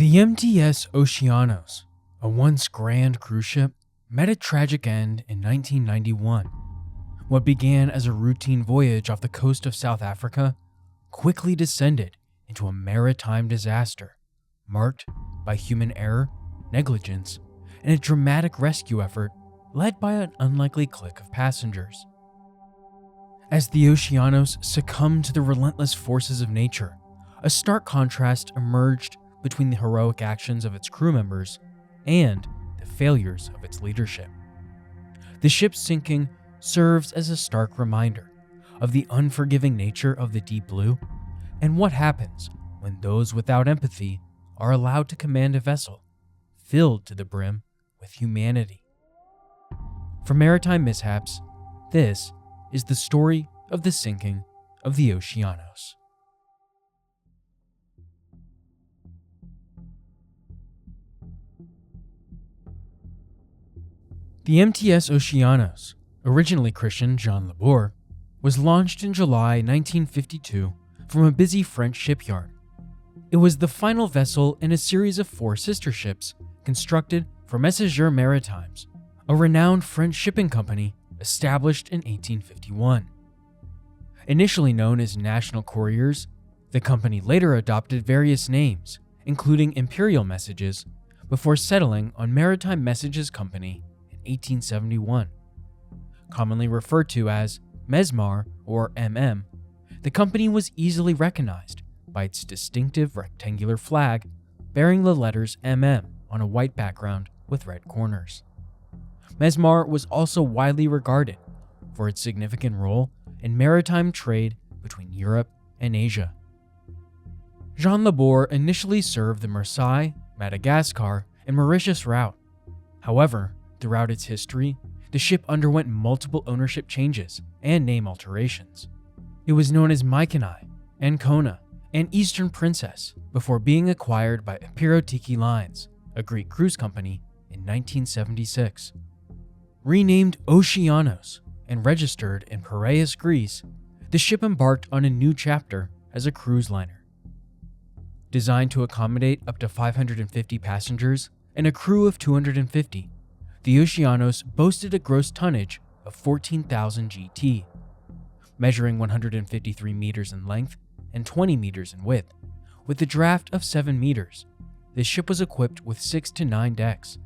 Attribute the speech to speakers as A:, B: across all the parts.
A: The MTS Oceanos, a once grand cruise ship, met a tragic end in 1991. What began as a routine voyage off the coast of South Africa quickly descended into a maritime disaster, marked by human error, negligence, and a dramatic rescue effort led by an unlikely clique of passengers. As the Oceanos succumbed to the relentless forces of nature, a stark contrast emerged between the heroic actions of its crew members and the failures of its leadership. The ship's sinking serves as a stark reminder of the unforgiving nature of the deep blue and what happens when those without empathy are allowed to command a vessel filled to the brim with humanity. For Maritime Mishaps, this is the story of the sinking of the Oceanos. The MTS Oceanos, originally christened Jean Labor, was launched in July 1952 from a busy French shipyard. It was the final vessel in a series of 4 sister ships constructed for Messager Maritimes, a renowned French shipping company established in 1851. Initially known as National Couriers, the company later adopted various names, including Imperial Messages, before settling on Maritime Messages Company in 1871. Commonly referred to as Mesmar or MM, the company was easily recognized by its distinctive rectangular flag bearing the letters MM on a white background with red corners. Mesmar was also widely regarded for its significant role in maritime trade between Europe and Asia. Jean Labor initially served the Marseille, Madagascar, and Mauritius route. However, throughout its history, the ship underwent multiple ownership changes and name alterations. It was known as Mykonai, Ancona, and Eastern Princess before being acquired by Epirotiki Lines, a Greek cruise company, in 1976. Renamed Oceanos and registered in Piraeus, Greece, the ship embarked on a new chapter as a cruise liner. Designed to accommodate up to 550 passengers and a crew of 250, the Oceanos boasted a gross tonnage of 14,000 GT. Measuring 153 meters in length and 20 meters in width, with a draft of 7 meters, the ship was equipped with 6 to 9 decks.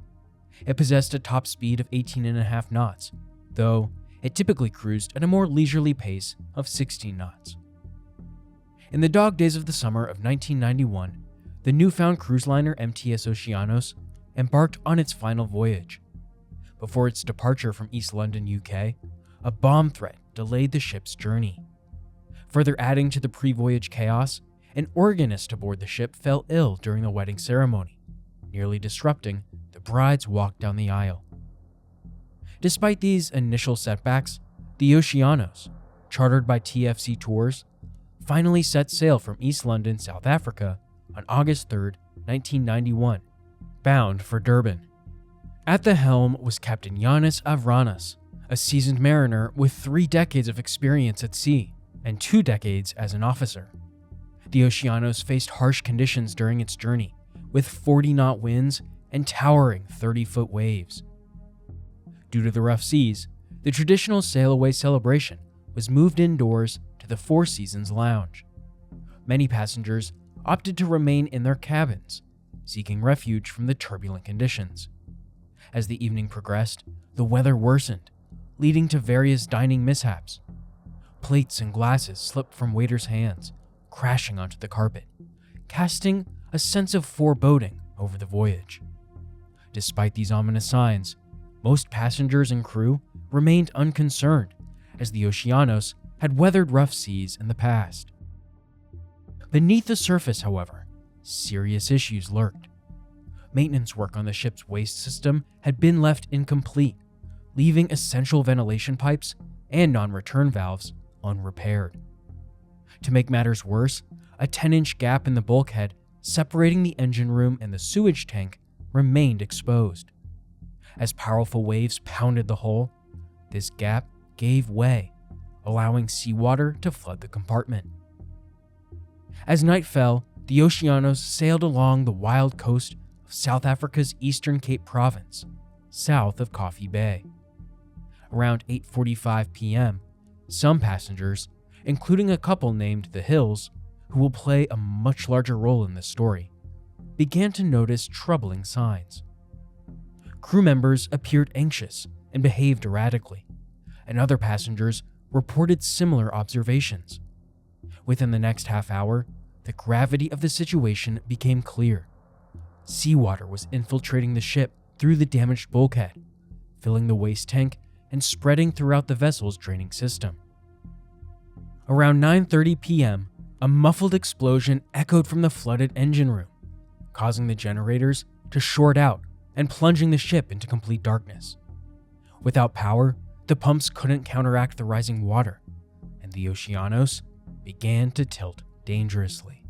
A: It possessed a top speed of 18.5 knots, though it typically cruised at a more leisurely pace of 16 knots. In the dog days of the summer of 1991, the newfound cruise liner MTS Oceanos embarked on its final voyage. Before its departure from East London, UK, a bomb threat delayed the ship's journey. Further adding to the pre-voyage chaos, an organist aboard the ship fell ill during the wedding ceremony, nearly disrupting the bride's walk down the aisle. Despite these initial setbacks, the Oceanos, chartered by TFC Tours, finally set sail from East London, South Africa on August 3, 1991, bound for Durban. At the helm was Captain Yannis Avranas, a seasoned mariner with 3 decades of experience at sea and 2 decades as an officer. The Oceanos faced harsh conditions during its journey, with 40-knot winds and towering 30-foot waves. Due to the rough seas, the traditional sail-away celebration was moved indoors to the Four Seasons Lounge. Many passengers opted to remain in their cabins, seeking refuge from the turbulent conditions. As the evening progressed, the weather worsened, leading to various dining mishaps. Plates and glasses slipped from waiters' hands, crashing onto the carpet, casting a sense of foreboding over the voyage. Despite these ominous signs, most passengers and crew remained unconcerned, as the Oceanos had weathered rough seas in the past. Beneath the surface, however, serious issues lurked. Maintenance work on the ship's waste system had been left incomplete, leaving essential ventilation pipes and non-return valves unrepaired. To make matters worse, a 10-inch gap in the bulkhead separating the engine room and the sewage tank remained exposed. As powerful waves pounded the hull, this gap gave way, allowing seawater to flood the compartment. As night fell, the Oceanos sailed along the wild coast of South Africa's Eastern Cape Province, south of Coffee Bay. Around 8:45 p.m., some passengers, including a couple named the Hills, who will play a much larger role in this story, began to notice troubling signs. Crew members appeared anxious and behaved erratically, and other passengers reported similar observations. Within the next half hour, the gravity of the situation became clear. Seawater was infiltrating the ship through the damaged bulkhead, filling the waste tank and spreading throughout the vessel's draining system. Around 9:30 p.m., a muffled explosion echoed from the flooded engine room, causing the generators to short out and plunging the ship into complete darkness. Without power, the pumps couldn't counteract the rising water, and the Oceanos began to tilt dangerously.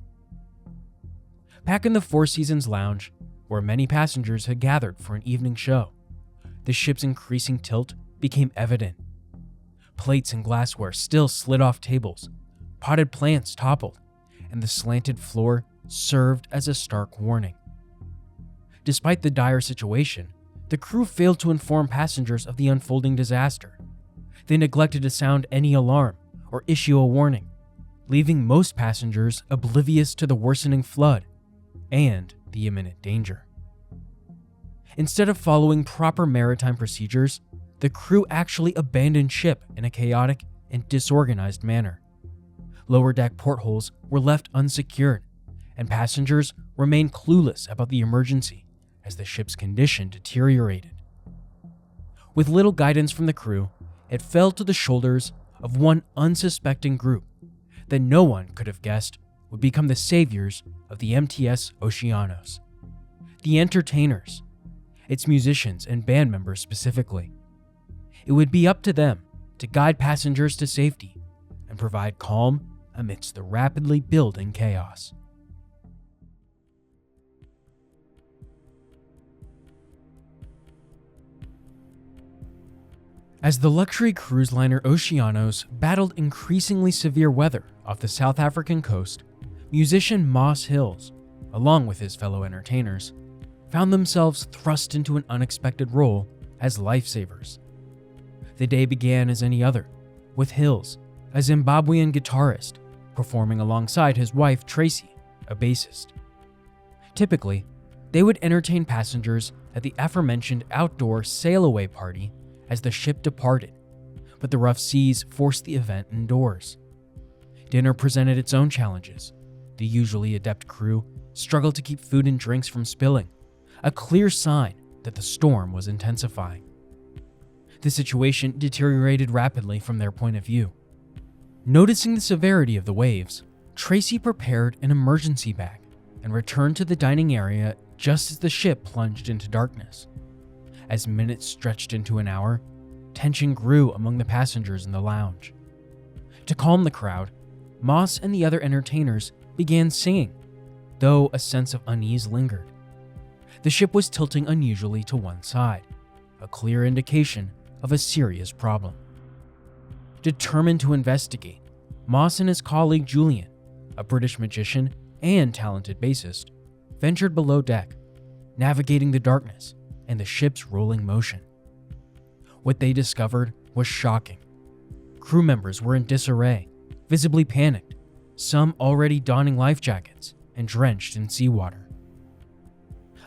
A: Back in the Four Seasons Lounge, where many passengers had gathered for an evening show, the ship's increasing tilt became evident. Plates and glassware still slid off tables, potted plants toppled, and the slanted floor served as a stark warning. Despite the dire situation, the crew failed to inform passengers of the unfolding disaster. They neglected to sound any alarm or issue a warning, leaving most passengers oblivious to the worsening flood and the imminent danger. Instead of following proper maritime procedures, the crew actually abandoned ship in a chaotic and disorganized manner. Lower deck portholes were left unsecured, and passengers remained clueless about the emergency as the ship's condition deteriorated. With little guidance from the crew, it fell to the shoulders of one unsuspecting group that no one could have guessed would become the saviors of the MTS Oceanos. The entertainers, its musicians and band members specifically. It would be up to them to guide passengers to safety and provide calm amidst the rapidly building chaos. As the luxury cruise liner Oceanos battled increasingly severe weather off the South African coast, musician Moss Hills, along with his fellow entertainers, found themselves thrust into an unexpected role as lifesavers. The day began as any other, with Hills, a Zimbabwean guitarist, performing alongside his wife Tracy, a bassist. Typically, they would entertain passengers at the aforementioned outdoor sail-away party as the ship departed, but the rough seas forced the event indoors. Dinner presented its own challenges. The usually adept crew struggled to keep food and drinks from spilling, a clear sign that the storm was intensifying. The situation deteriorated rapidly from their point of view. Noticing the severity of the waves, Tracy prepared an emergency bag and returned to the dining area just as the ship plunged into darkness. As minutes stretched into an hour, tension grew among the passengers in the lounge. To calm the crowd, Moss and the other entertainers began singing, though a sense of unease lingered. The ship was tilting unusually to one side, a clear indication of a serious problem. Determined to investigate, Moss and his colleague Julian, a British magician and talented bassist, ventured below deck, navigating the darkness and the ship's rolling motion. What they discovered was shocking. Crew members were in disarray, visibly panicked, some already donning life jackets and drenched in seawater.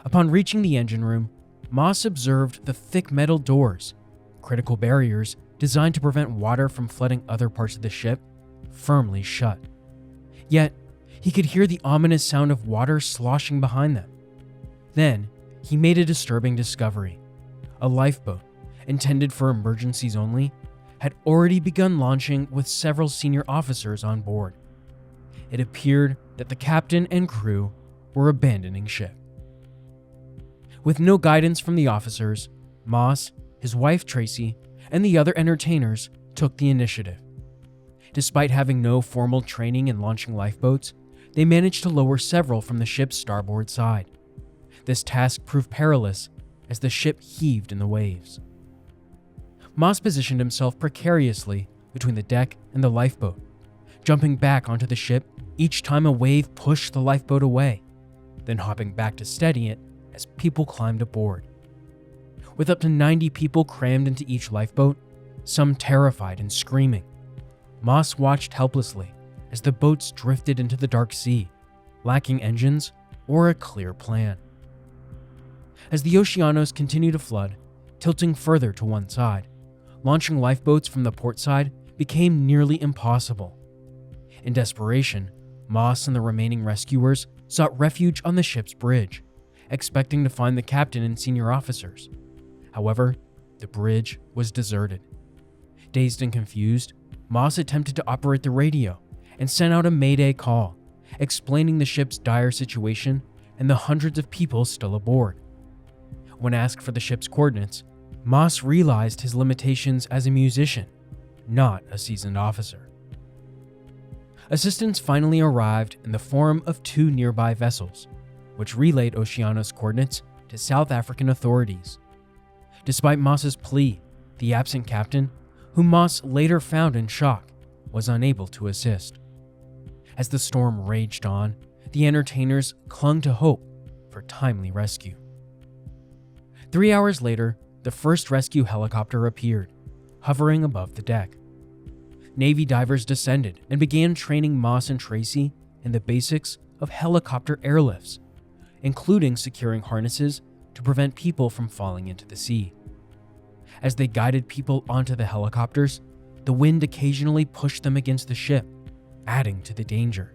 A: Upon reaching the engine room, Moss observed the thick metal doors, critical barriers designed to prevent water from flooding other parts of the ship, firmly shut. Yet, he could hear the ominous sound of water sloshing behind them. Then, he made a disturbing discovery. A lifeboat, intended for emergencies only, had already begun launching with several senior officers on board. It appeared that the captain and crew were abandoning ship. With no guidance from the officers, Moss, his wife Tracy, and the other entertainers took the initiative. Despite having no formal training in launching lifeboats, they managed to lower several from the ship's starboard side. This task proved perilous as the ship heaved in the waves. Moss positioned himself precariously between the deck and the lifeboat, jumping back onto the ship each time a wave pushed the lifeboat away, then hopping back to steady it as people climbed aboard. With up to 90 people crammed into each lifeboat, some terrified and screaming, Moss watched helplessly as the boats drifted into the dark sea, lacking engines or a clear plan. As the Oceanos continued to flood, tilting further to one side, launching lifeboats from the port side became nearly impossible. In desperation, Moss and the remaining rescuers sought refuge on the ship's bridge, expecting to find the captain and senior officers. However, the bridge was deserted. Dazed and confused, Moss attempted to operate the radio and sent out a mayday call, explaining the ship's dire situation and the hundreds of people still aboard. When asked for the ship's coordinates, Moss realized his limitations as a musician, not a seasoned officer. Assistance finally arrived in the form of 2 nearby vessels, which relayed Oceanos' coordinates to South African authorities. Despite Moss's plea, the absent captain, whom Moss later found in shock, was unable to assist. As the storm raged on, the entertainers clung to hope for timely rescue. 3 hours later, the first rescue helicopter appeared, hovering above the deck. Navy divers descended and began training Moss and Tracy in the basics of helicopter airlifts, including securing harnesses to prevent people from falling into the sea. As they guided people onto the helicopters, the wind occasionally pushed them against the ship, adding to the danger.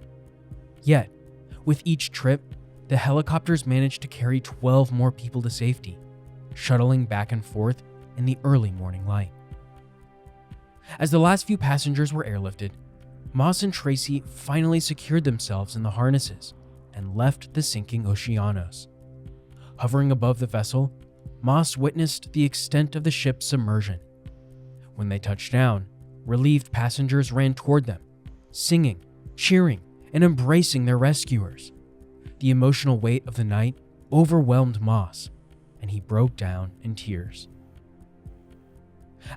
A: Yet, with each trip, the helicopters managed to carry 12 more people to safety, shuttling back and forth in the early morning light. As the last few passengers were airlifted, Moss and Tracy finally secured themselves in the harnesses and left the sinking Oceanos. Hovering above the vessel, Moss witnessed the extent of the ship's submersion. When they touched down, relieved passengers ran toward them, singing, cheering, and embracing their rescuers. The emotional weight of the night overwhelmed Moss, and he broke down in tears.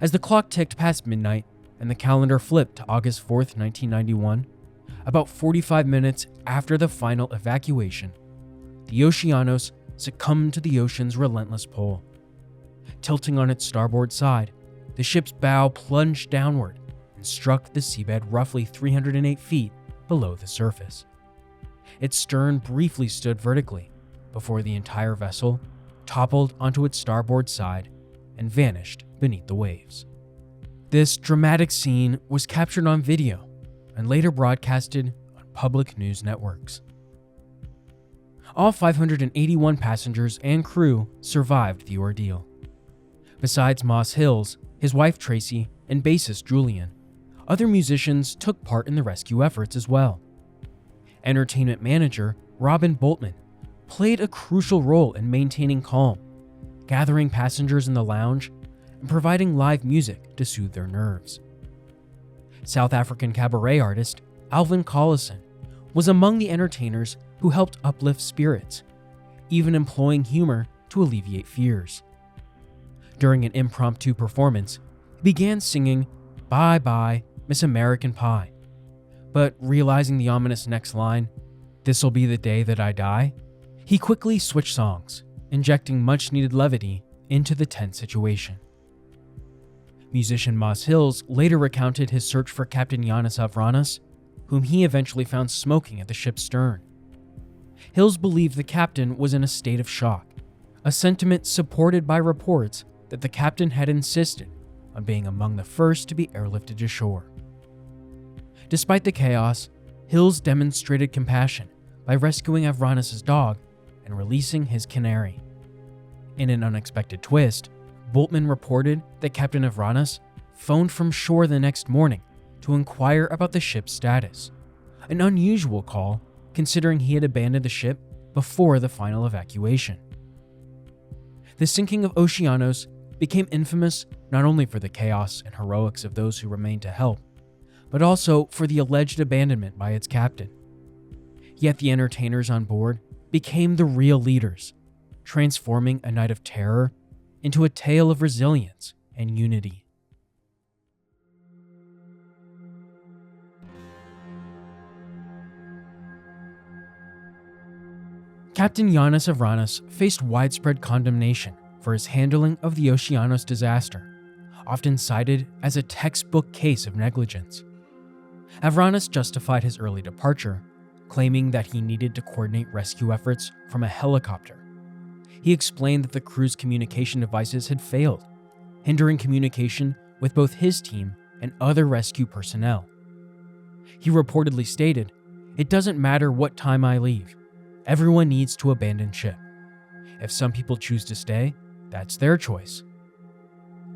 A: As the clock ticked past midnight and the calendar flipped to August 4th, 1991, about 45 minutes after the final evacuation, the Oceanos succumbed to the ocean's relentless pull. Tilting on its starboard side, the ship's bow plunged downward and struck the seabed roughly 308 feet below the surface. Its stern briefly stood vertically before the entire vessel toppled onto its starboard side and vanished beneath the waves. This dramatic scene was captured on video and later broadcasted on public news networks. All 581 passengers and crew survived the ordeal. Besides Moss Hills, his wife Tracy, and bassist Julian, other musicians took part in the rescue efforts as well. Entertainment manager Robin Boltman played a crucial role in maintaining calm, gathering passengers in the lounge, and providing live music to soothe their nerves. South African cabaret artist Alvin Collison was among the entertainers who helped uplift spirits, even employing humor to alleviate fears. During an impromptu performance, he began singing "Bye Bye, Miss American Pie," but realizing the ominous next line, "This'll be the day that I die," he quickly switched songs, injecting much-needed levity into the tense situation. Musician Moss Hills later recounted his search for Captain Yanis Avranis, whom he eventually found smoking at the ship's stern. Hills believed the captain was in a state of shock, a sentiment supported by reports that the captain had insisted on being among the first to be airlifted ashore. Despite the chaos, Hills demonstrated compassion by rescuing Avranis' dog and releasing his canary. In an unexpected twist, Boltman reported that Captain Avranis phoned from shore the next morning to inquire about the ship's status, an unusual call considering he had abandoned the ship before the final evacuation. The sinking of Oceanos became infamous not only for the chaos and heroics of those who remained to help, but also for the alleged abandonment by its captain. Yet the entertainers on board became the real leaders, transforming a night of terror into a tale of resilience and unity. Captain Yanis Avranos faced widespread condemnation for his handling of the Oceanos disaster, often cited as a textbook case of negligence. Avranos justified his early departure, claiming that he needed to coordinate rescue efforts from a helicopter. He explained that the crew's communication devices had failed, hindering communication with both his team and other rescue personnel. He reportedly stated, "It doesn't matter what time I leave. Everyone needs to abandon ship. If some people choose to stay, that's their choice."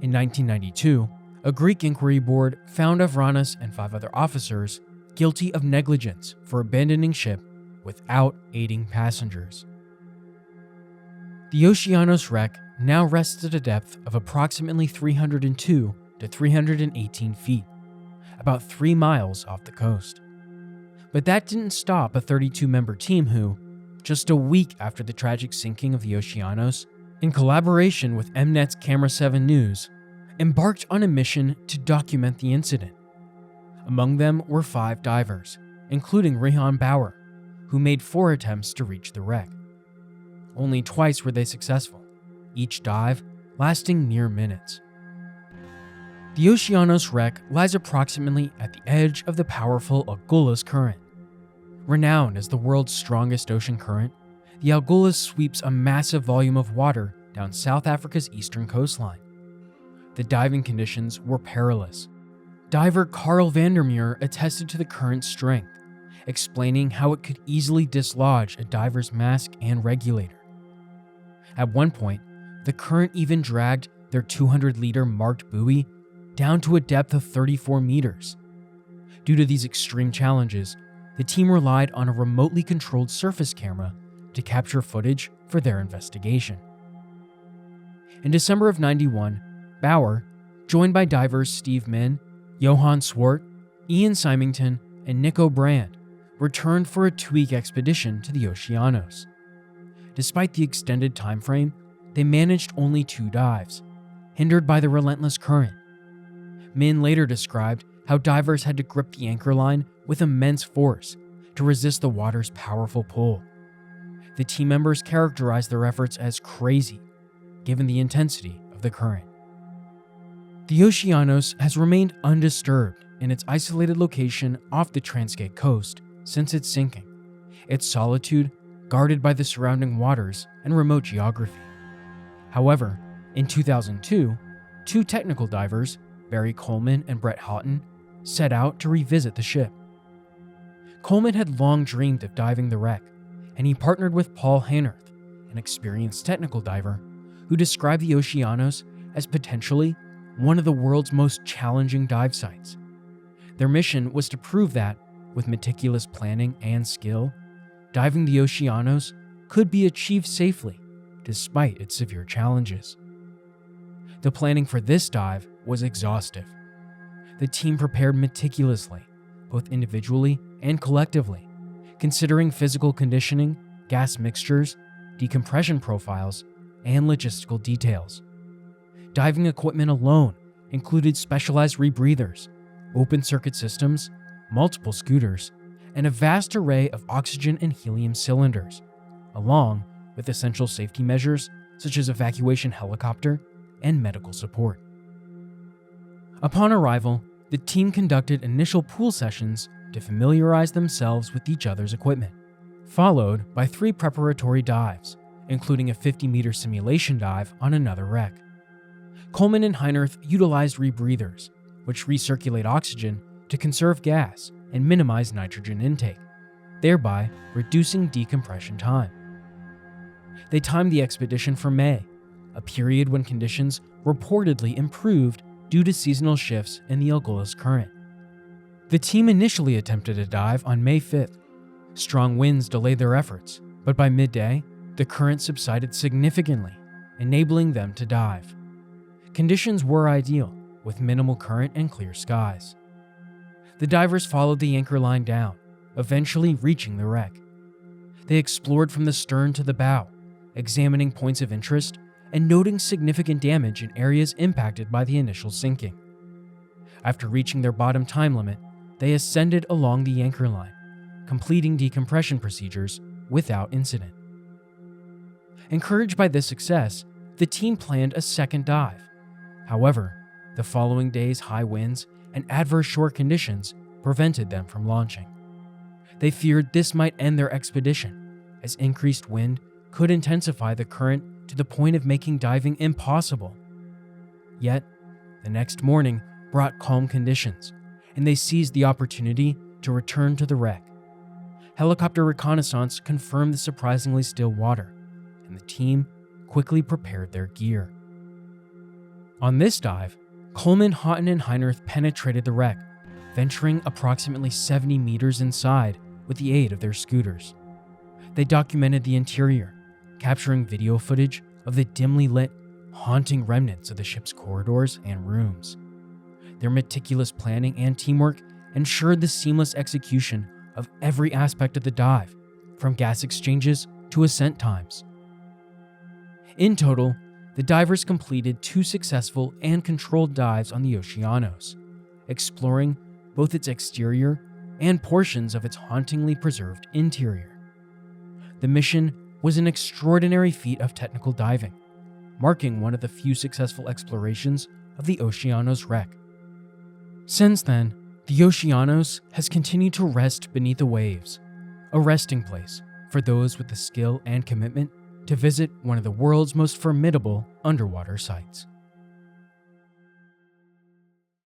A: In 1992, a Greek inquiry board found Avranos and 5 other officers guilty of negligence for abandoning ship without aiding passengers. The Oceanos wreck now rests at a depth of approximately 302 to 318 feet, about 3 miles off the coast. But that didn't stop a 32-member team who, just a week after the tragic sinking of the Oceanos, in collaboration with Mnet's Camera 7 News, embarked on a mission to document the incident. Among them were 5 divers, including Rehan Bauer, who made 4 attempts to reach the wreck. Only twice were they successful, each dive lasting near minutes. The Oceanos wreck lies approximately at the edge of the powerful Agulhas Current. Renowned as the world's strongest ocean current, the Agulhas sweeps a massive volume of water down South Africa's eastern coastline. The diving conditions were perilous. Diver Carl Vandermeer attested to the current's strength, explaining how it could easily dislodge a diver's mask and regulator. At one point, the current even dragged their 200-liter marked buoy down to a depth of 34 meters. Due to these extreme challenges, the team relied on a remotely controlled surface camera to capture footage for their investigation. In December of '91, Bauer, joined by divers Steve Min, Johan Swart, Ian Symington, and Nico Brand, returned for a 2-week expedition to the Oceanos. Despite the extended time frame, they managed only 2 dives, hindered by the relentless current. Min later described how divers had to grip the anchor line with immense force to resist the water's powerful pull. The team members characterized their efforts as crazy, given the intensity of the current. The Oceanos has remained undisturbed in its isolated location off the Transkei coast since its sinking, its solitude guarded by the surrounding waters and remote geography. However, in 2002, 2 technical divers, Barry Coleman and Brett Houghton, set out to revisit the ship. Coleman had long dreamed of diving the wreck, and he partnered with Paul Hanerth, an experienced technical diver, who described the Oceanos as potentially one of the world's most challenging dive sites. Their mission was to prove that, with meticulous planning and skill, diving the Oceanos could be achieved safely despite its severe challenges. The planning for this dive was exhaustive. The team prepared meticulously, both individually and collectively, considering physical conditioning, gas mixtures, decompression profiles, and logistical details. Diving equipment alone included specialized rebreathers, open-circuit systems, multiple scooters, and a vast array of oxygen and helium cylinders, along with essential safety measures such as evacuation helicopter and medical support. Upon arrival, the team conducted initial pool sessions to familiarize themselves with each other's equipment, followed by 3 preparatory dives, including a 50-meter simulation dive on another wreck. Coleman and Heinerth utilized rebreathers, which recirculate oxygen to conserve gas and minimize nitrogen intake, thereby reducing decompression time. They timed the expedition for May, a period when conditions reportedly improved due to seasonal shifts in the Agulhas Current. The team initially attempted a dive on May 5th. Strong winds delayed their efforts, but by midday, the current subsided significantly, enabling them to dive. Conditions were ideal, with minimal current and clear skies. The divers followed the anchor line down, eventually reaching the wreck. They explored from the stern to the bow, examining points of interest and noting significant damage in areas impacted by the initial sinking. After reaching their bottom time limit, they ascended along the anchor line, completing decompression procedures without incident. Encouraged by this success, the team planned a second dive. However, the following day's high winds and adverse shore conditions prevented them from launching. They feared this might end their expedition, as increased wind could intensify the current to the point of making diving impossible. Yet, the next morning brought calm conditions, and they seized the opportunity to return to the wreck. Helicopter reconnaissance confirmed the surprisingly still water, and the team quickly prepared their gear. On this dive, Coleman, Houghton, and Heinrich penetrated the wreck, venturing approximately 70 meters inside with the aid of their scooters. They documented the interior, capturing video footage of the dimly lit, haunting remnants of the ship's corridors and rooms. Their meticulous planning and teamwork ensured the seamless execution of every aspect of the dive, from gas exchanges to ascent times. In total, the divers completed 2 successful and controlled dives on the Oceanos, exploring both its exterior and portions of its hauntingly preserved interior. The mission was an extraordinary feat of technical diving, marking one of the few successful explorations of the Oceanos wreck. Since then, the Oceanos has continued to rest beneath the waves, a resting place for those with the skill and commitment to visit one of the world's most formidable underwater sites.